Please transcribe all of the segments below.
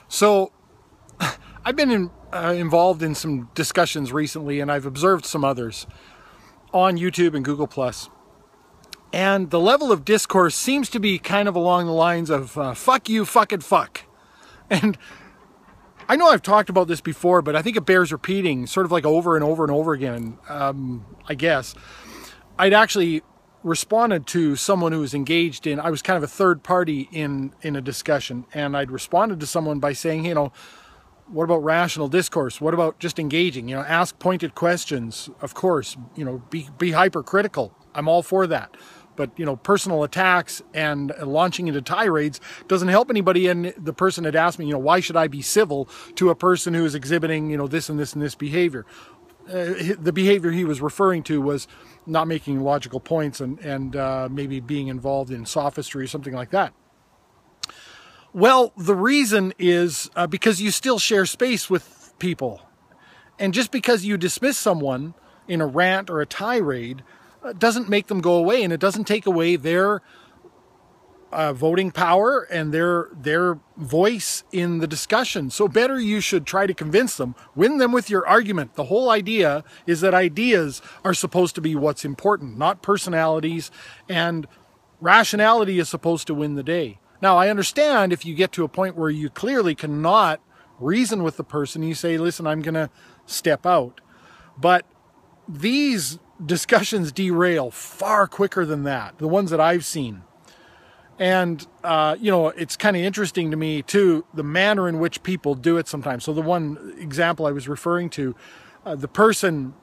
So I've been involved in some discussions recently, and I've observed some others on YouTube and Google+. And the level of discourse seems to be kind of along the lines of fuck you, fucking fuck. And I know I've talked about this before, but I think it bears repeating sort of like over and over and over again, I guess. I'd actually responded to someone who was engaged in, I was kind of a third party in a discussion, and I'd responded to someone by saying, you know, what about rational discourse? What about just engaging? You know, ask pointed questions, of course, you know, be hypercritical. I'm all for that. But, you know, personal attacks and launching into tirades doesn't help anybody. And the person had asked me, you know, why should I be civil to a person who is exhibiting, you know, this and this and this behavior? The behavior he was referring to was not making logical points and maybe being involved in sophistry or something like that. Well, the reason is because you still share space with people. And just because you dismiss someone in a rant or a tirade doesn't make them go away, and it doesn't take away their voting power and their voice in the discussion. So better you should try to convince them, win them with your argument. The whole idea is that ideas are supposed to be what's important, not personalities, and rationality is supposed to win the day. Now, I understand if you get to a point where you clearly cannot reason with the person, you say, listen, I'm going to step out. But these discussions derail far quicker than that, the ones that I've seen. And, you know, it's kind of interesting to me, too, the manner in which people do it sometimes. So the one example I was referring to, the person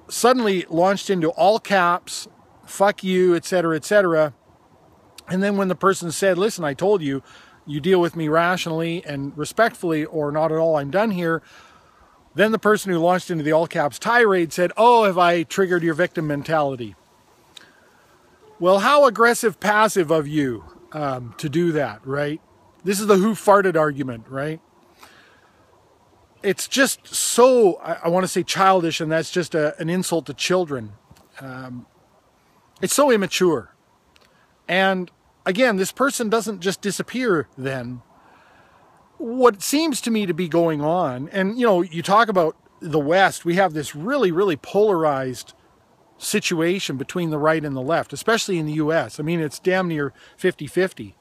suddenly launched into all caps, fuck you, etc., etc. And then when the person said, listen, I told you, you deal with me rationally and respectfully or not at all, I'm done here. Then the person who launched into the all caps tirade said, oh, have I triggered your victim mentality? Well, how aggressive passive of you to do that, right? This is the who farted argument, right? It's just so, I want to say childish, and that's just an insult to children. It's so immature. And again, this person doesn't just disappear then. What seems to me to be going on, and you know, you talk about the West, we have this really, really polarized situation between the right and the left, especially in the US. I mean, it's damn near 50-50.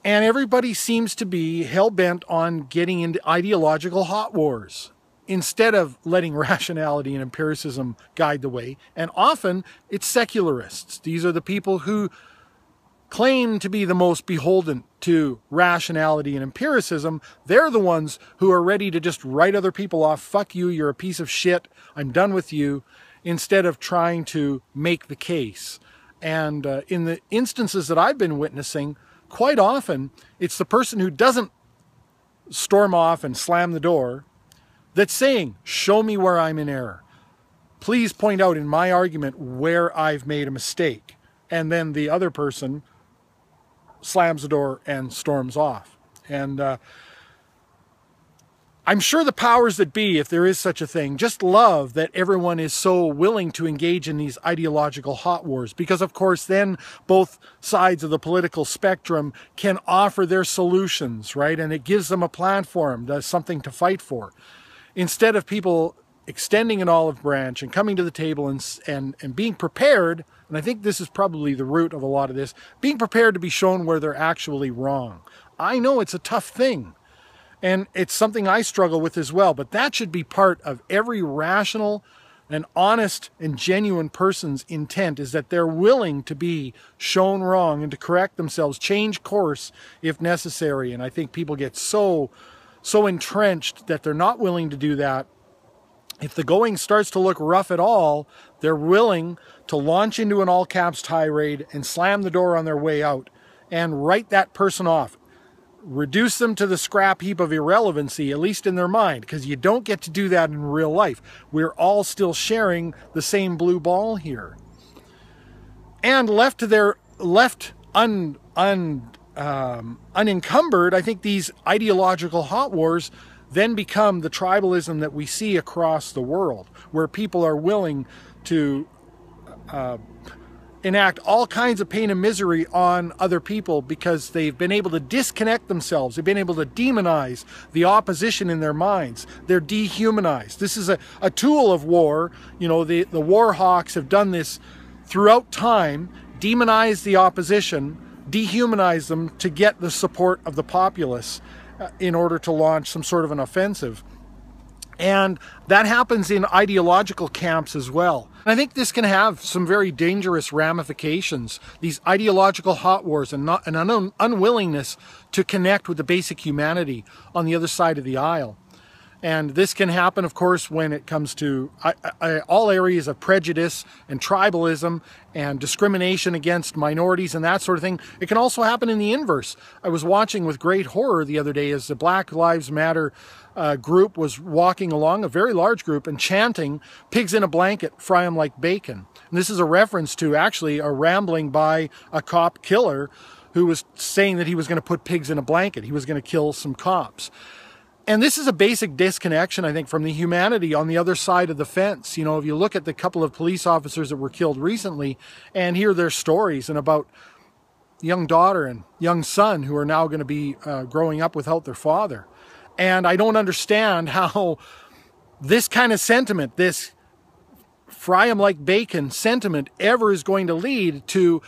And everybody seems to be hell-bent on getting into ideological hot wars instead of letting rationality and empiricism guide the way. And often it's secularists. These are the people who claim to be the most beholden to rationality and empiricism. They're the ones who are ready to just write other people off. Fuck you, you're a piece of shit, I'm done with you, instead of trying to make the case. And in the instances that I've been witnessing, quite often it's the person who doesn't storm off and slam the door that's saying, show me where I'm in error. Please point out in my argument where I've made a mistake. And then the other person slams the door and storms off. And I'm sure the powers that be, if there is such a thing, just love that everyone is so willing to engage in these ideological hot wars, because of course then both sides of the political spectrum can offer their solutions, right? And it gives them a platform, something to fight for. Instead of people extending an olive branch and coming to the table and being prepared, and I think this is probably the root of a lot of this, being prepared to be shown where they're actually wrong. I know it's a tough thing, and it's something I struggle with as well, but that should be part of every rational and honest and genuine person's intent, is that they're willing to be shown wrong and to correct themselves, change course if necessary. And I think people get so entrenched that they're not willing to do that. If the going starts to look rough at all, they're willing to launch into an all caps tirade and slam the door on their way out and write that person off. Reduce them to the scrap heap of irrelevancy, at least in their mind, because you don't get to do that in real life. We're all still sharing the same blue ball here. And left to their unencumbered, I think these ideological hot wars then become the tribalism that we see across the world, where people are willing to enact all kinds of pain and misery on other people because they've been able to disconnect themselves. They've been able to demonize the opposition in their minds. They're dehumanized. This is a tool of war. You know, the war hawks have done this throughout time, demonize the opposition, dehumanize them to get the support of the populace in order to launch some sort of an offensive. And that happens in ideological camps as well. And I think this can have some very dangerous ramifications, these ideological hot wars and an unwillingness to connect with the basic humanity on the other side of the aisle. And this can happen, of course, when it comes to all areas of prejudice and tribalism and discrimination against minorities and that sort of thing. It can also happen in the inverse. I was watching with great horror the other day as the Black Lives Matter group was walking along, a very large group, and chanting, "Pigs in a blanket, fry 'em like bacon." And this is a reference to actually a rambling by a cop killer who was saying that he was going to put pigs in a blanket. He was going to kill some cops. And this is a basic disconnection, I think, from the humanity on the other side of the fence. You know, if you look at the couple of police officers that were killed recently and hear their stories and about young daughter and young son who are now going to be growing up without their father. And I don't understand how this kind of sentiment, this fry 'em like bacon sentiment, ever is going to lead to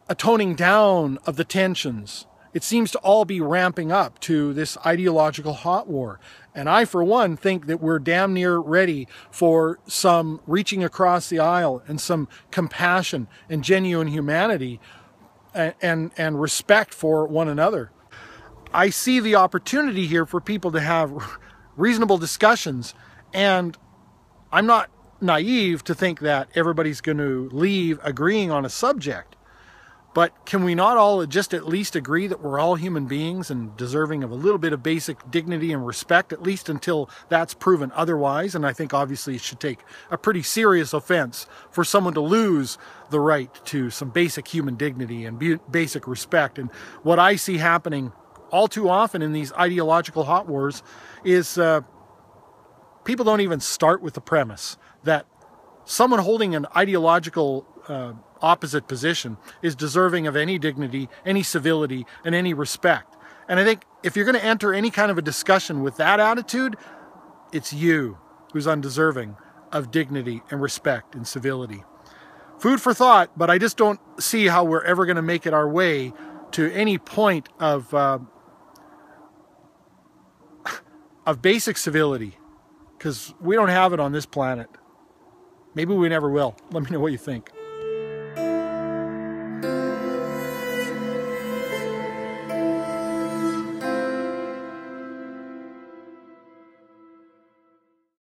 a toning down of the tensions. It seems to all be ramping up to this ideological hot war. And I, for one, think that we're damn near ready for some reaching across the aisle and some compassion and genuine humanity and respect for one another. I see the opportunity here for people to have reasonable discussions, and I'm not naive to think that everybody's going to leave agreeing on a subject. But can we not all just at least agree that we're all human beings and deserving of a little bit of basic dignity and respect, at least until that's proven otherwise? And I think obviously it should take a pretty serious offense for someone to lose the right to some basic human dignity and basic respect. And what I see happening all too often in these ideological hot wars is people don't even start with the premise that someone holding an ideological opposite position is deserving of any dignity, any civility, and any respect. And I think if you're going to enter any kind of a discussion with that attitude, it's you who's undeserving of dignity and respect and civility. Food for thought, but I just don't see how we're ever going to make it our way to any point of basic civility, because we don't have it on this planet. Maybe we never will. Let me know what you think.